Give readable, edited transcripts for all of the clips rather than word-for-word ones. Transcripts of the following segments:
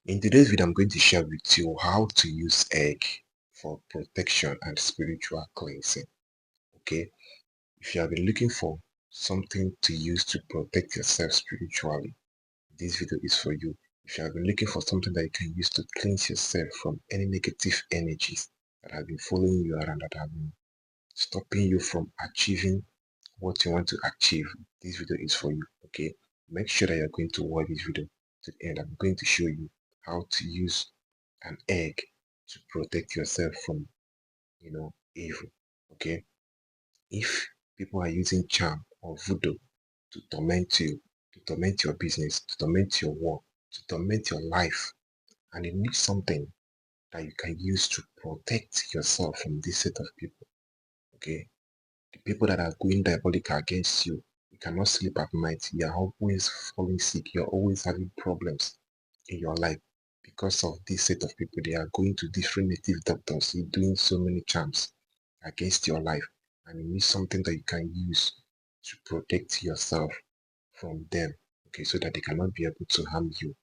In today's video, I'm going to share with you how to use egg for protection and spiritual cleansing. Okay, if you have been looking for something to use to protect yourself spiritually, this video is for you. If you have been looking for something that you can use to cleanse yourself from any negative energies that have been following you around, that have been stopping you from achieving what you want to achieve, this video is for you. Okay, make sure that you're going to watch this video to the end. I'm going to show you how to use an egg to protect yourself from evil. Okay, if people are using charm or voodoo to torment you, to torment your business, to torment your work, to torment your life, and you need something that you can use to protect yourself from this set of people. Okay, the people that are going diabolical against you, you cannot sleep at night, you are always falling sick, you're always having problems in your life because of this set of people. They are going to different native doctors, you're doing so many charms against your life, and you need something that you can use to protect yourself from them, okay, so that they cannot be able to harm you.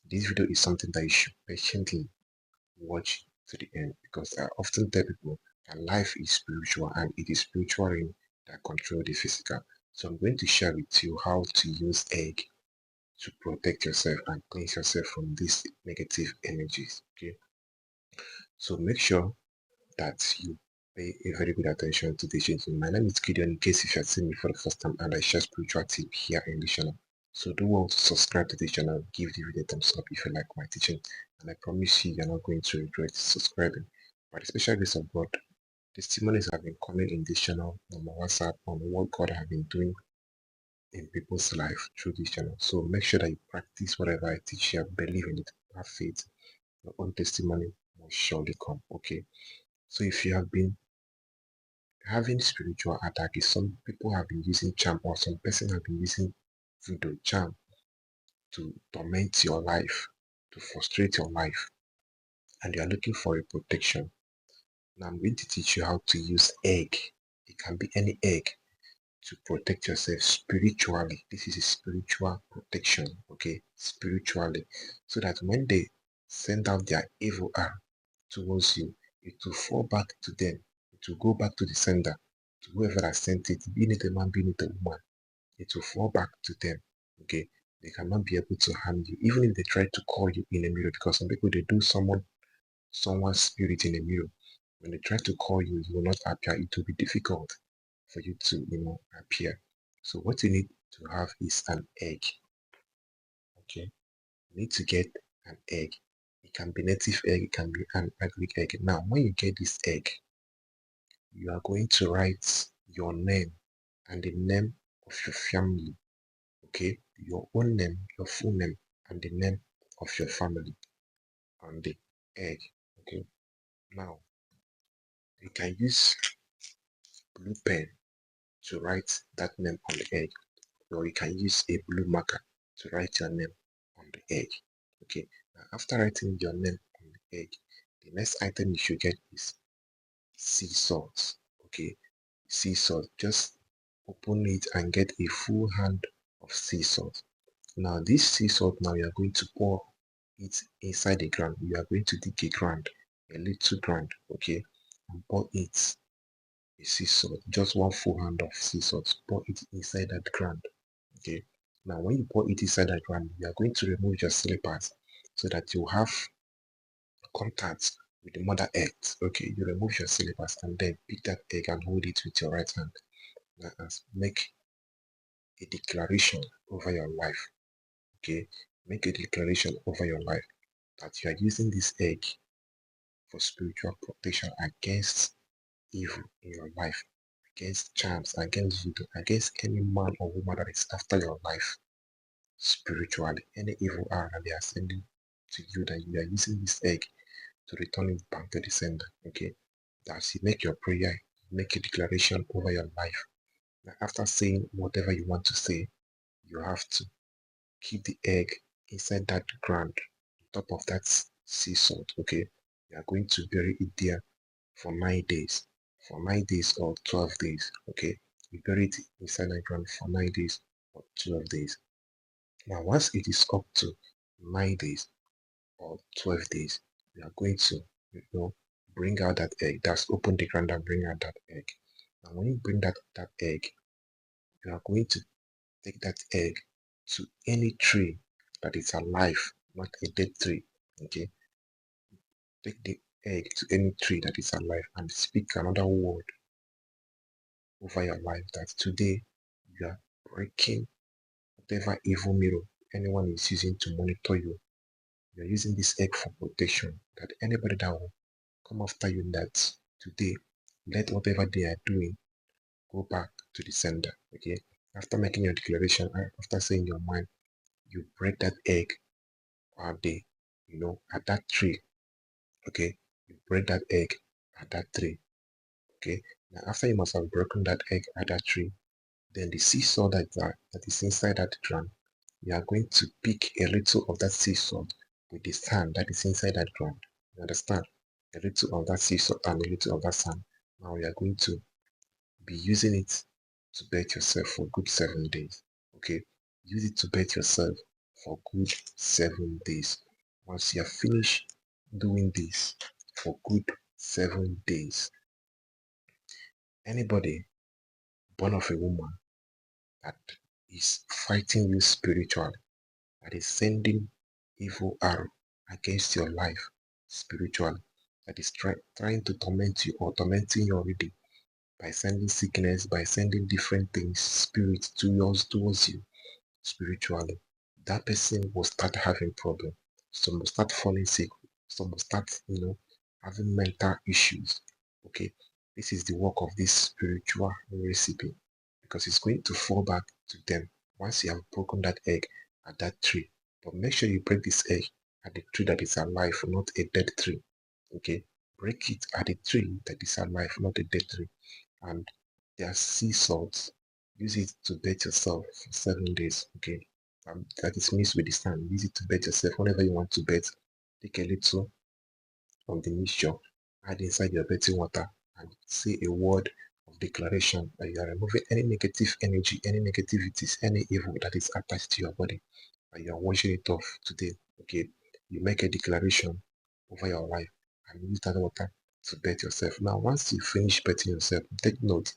This video is something that you should patiently watch to the end, because I often tell people that life is spiritual and it is spiritual realm that control the physical. So I'm going to share with you how to use egg to protect yourself and cleanse yourself from these negative energies. Okay, so make sure that you pay a very good attention to this teaching. My name is Gideon, in case if you have seen me for the first time, and I share spiritual tip here in the channel. So do well to subscribe to the channel, give the video a thumbs up if you like my teaching, and I promise you're not going to regret subscribing. By the special grace of God, testimonies have been coming in this channel on my WhatsApp on what God has been doing in people's life through this channel. So make sure that you practice whatever I teach you, believe in it, have faith. Your own testimony will surely come. Okay. So if you have been having spiritual attacks, some people have been using charm, or some person have been using voodoo charm to torment your life, to frustrate your life, and you are looking for a protection. Now I'm going to teach you how to use egg. It can be any egg to protect yourself spiritually. This is a spiritual protection, okay? Spiritually. So that when they send out their evil arm towards you, it will fall back to them. It will go back to the sender, to whoever has sent it, be it a man, be it a woman. It will fall back to them, okay? They cannot be able to harm you, even if they try to call you in a mirror, because some people, they do someone's spirit in a mirror. When they try to call you, you will not appear. It will be difficult for you to, appear. So what you need to have is an egg. Okay, you need to get an egg. It can be native egg, it can be an agric egg. Now, when you get this egg, you are going to write your name and the name of your family. Okay, your own name, your full name, and the name of your family on the egg. Okay, now you can use blue pen to write that name on the egg, or you can use a blue marker to write your name on the egg. Okay, now after writing your name on the egg, the next item you should get is sea salt. Okay, sea salt, just open it and get a full hand of sea salt. Now this sea salt, now you are going to pour it inside the ground. You are going to dig a ground, a little ground, okay, and pour it a sea salt, just one full hand of sea salt, pour it inside that ground. Okay, now when you pour it inside that ground, you are going to remove your slippers so that you have contact with the mother earth. Okay, you remove your slippers and then pick that egg and hold it with your right hand. Now, make a declaration over your life. Okay, make a declaration over your life that you are using this egg for spiritual protection against evil in your life, against charms, against voodoo, against any man or woman that is after your life spiritually, any evil arrow that they are sending to you, that you are using this egg to return it back to the sender. Okay, that's you make your prayer, make a declaration over your life. Now, after saying whatever you want to say, you have to keep the egg inside that ground, top of that sea salt. Okay, you are going to bury it there for 9 days, for 9 days or 12 days. Okay, you bury it inside the ground for 9 days or 12 days. Now, once it is up to 9 days or 12 days, we are going to, bring out that egg. That's open the ground and bring out that egg. And when you bring that egg, you are going to take that egg to any tree that is alive, not a dead tree. Okay, take the egg to any tree that is alive and speak another word over your life that today you are breaking whatever evil mirror anyone is using to monitor you. You are using this egg for protection. That anybody that will come after you, that today, let whatever they are doing go back to the sender. Okay. After making your declaration, after saying your mind, you break that egg or day, at that tree. Okay. You break that egg at that tree. Okay. Now after you must have broken that egg at that tree, then the sea salt that is inside that drum, you are going to pick a little of that sea salt with the sand that is inside that drum. You understand? A little of that sea salt and a little of that sand. Now we are going to be using it to bet yourself for good 7 days. Okay? Use it to bet yourself for good 7 days. Once you have finished doing this for good 7 days, anybody born of a woman that is fighting you spiritually, that is sending evil arrow against your life spiritually, that is trying to torment you or tormenting you already by sending sickness, by sending different things, spirits towards you spiritually, that person will start having problem. Some will start falling sick. Some will start, having mental issues. Okay, this is the work of this spiritual recipe because it's going to fall back to them once you have broken that egg at that tree. But make sure you break this egg at the tree that is alive, not a dead tree. Okay, break it at the tree that is alive, not a dead tree. And there are sea salts. Use it to bet yourself for 7 days. Okay, that is mixed with the sand. Use it to bet yourself whenever you want to bet. Take a little of the mixture, add inside your betting water, and say a word of declaration that you are removing any negative energy, any negativities, any evil that is attached to your body, and you are washing it off today. Okay, you make a declaration over your life and use that water to bet yourself. Now, once you finish betting yourself, take note,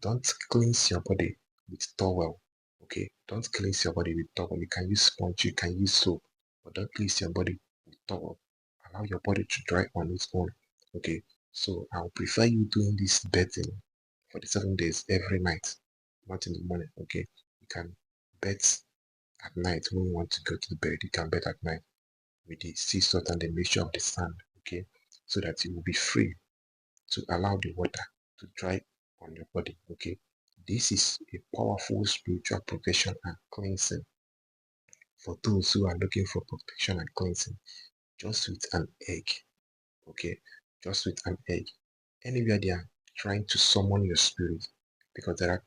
don't cleanse your body with towel. Okay, don't cleanse your body with towel. You can use sponge, you can use soap, but don't cleanse your body with towel. Allow your body to dry on its own. Okay, so I'll prefer you doing this betting for the 7 days every night, not in the morning. Okay, you can bet at night when you want to go to bed. You can bet at night with the sea salt and the mixture of the sand. Okay, so that you will be free to allow the water to dry on your body. Okay, this is a powerful spiritual protection and cleansing for those who are looking for protection and cleansing just with an egg. Okay, just with an egg. Anywhere they are trying to summon your spirit, because there are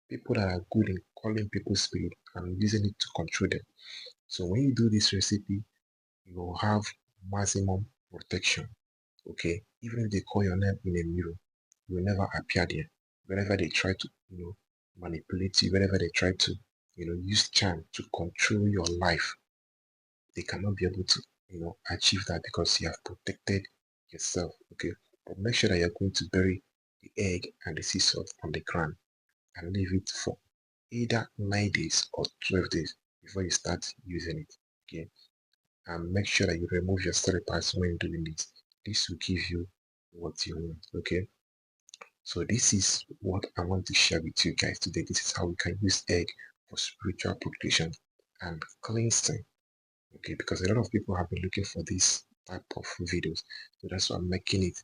people that are good in calling people's spirit and using it to control them. So when you do this recipe, you will have maximum protection. Okay, even if they call your name in a mirror, you will never appear there. Whenever they try to, manipulate you, whenever they try to, use charm to control your life, they cannot be able to, achieve that because you have protected yourself. Okay, but make sure that you're going to bury the egg and the sea salt on the ground and leave it for either 9 days or 12 days before you start using it. Okay, and make sure that you remove your story parts when doing this. This will give you what you want. Okay, so this is what I want to share with you guys today. This is how we can use egg for spiritual protection and cleansing. Okay, because a lot of people have been looking for this type of videos, so that's why I'm making it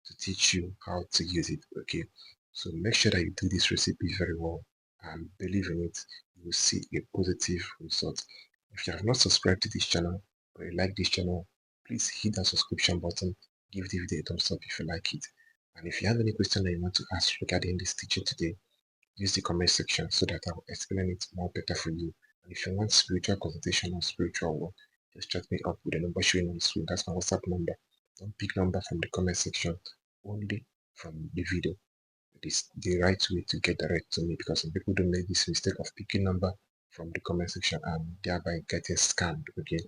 to teach you how to use it. Okay, so make sure that you do this recipe very well and believe in it. You will see a positive result. If you have not subscribed to this channel or you like this channel, please hit that subscription button. Give the video a thumbs up if you like it. And if you have any question that you want to ask regarding this teaching today, use the comment section so that I will explain it more better for you. And if you want spiritual consultation or spiritual work, just chat me up with the number showing on the screen. That's my WhatsApp number. Don't pick number from the comment section, only from the video. It is the right way to get direct to me because some people do make this mistake of picking number from the comment section and thereby getting scammed. Okay,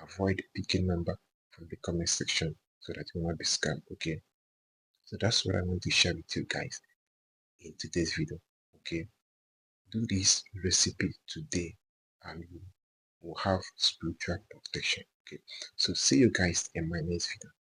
avoid picking number from the comment section so that you will not be scammed. Okay, so that's what I want to share with you guys in today's video. Okay, do this recipe today and you will have spiritual protection. Okay, so see you guys in my next video.